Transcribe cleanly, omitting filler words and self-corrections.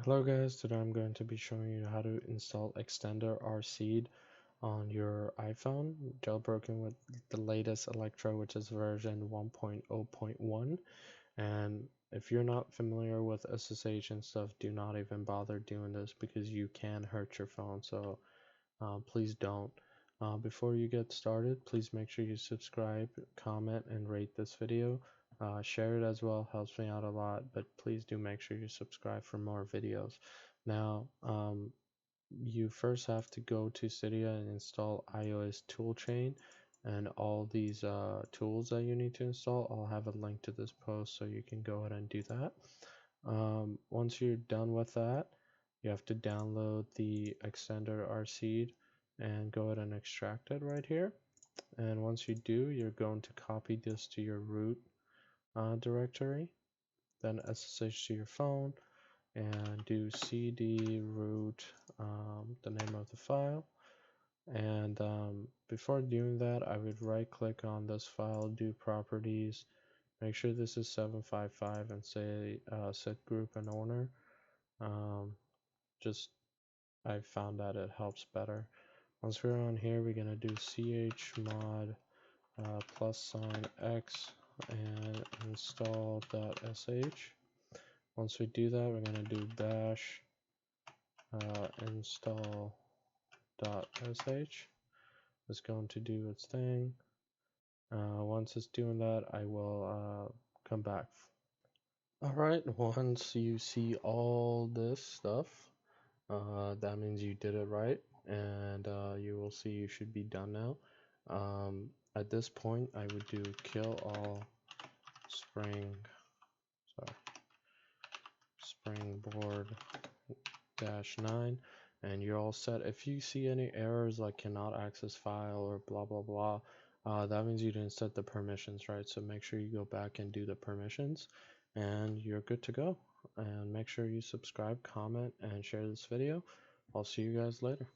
Hello guys, today I'm going to be showing you how to install Ext3nder RSeed on your iPhone, jailbroken with the latest Electra, which is version 1.0.1. And if you're not familiar with SSH and stuff, do not even bother doing this because you can hurt your phone, so please don't. Before you get started, please make sure you subscribe, comment, and rate this video. Share it as well, helps me out a lot, but please do make sure you subscribe for more videos. Now, you first have to go to Cydia and install iOS toolchain and all these tools that you need to install. I'll have a link to this post so you can go ahead and do that. Once you're done with that, you have to download the Ext3nder RSeed and go ahead and extract it right here. And once you do, you're going to copy this to your root directory, then SSH to your phone, and do cd root, the name of the file. And before doing that, I would right click on this file, do properties, make sure this is 755 and say set group and owner. I found that it helps better. Once we're on here, we're gonna do chmod +x and install.sh. Once we do that, we're gonna do bash install.sh. It's going to do its thing. Once it's doing that, I will come back. Alright, once you see all this stuff, that means you did it right, and you will see you should be done now. At this point, I would do kill all springboard-9, and you're all set. If you see any errors like cannot access file or blah blah blah, that means you didn't set the permissions right. So make sure you go back and do the permissions, and you're good to go. And make sure you subscribe, comment, and share this video. I'll see you guys later.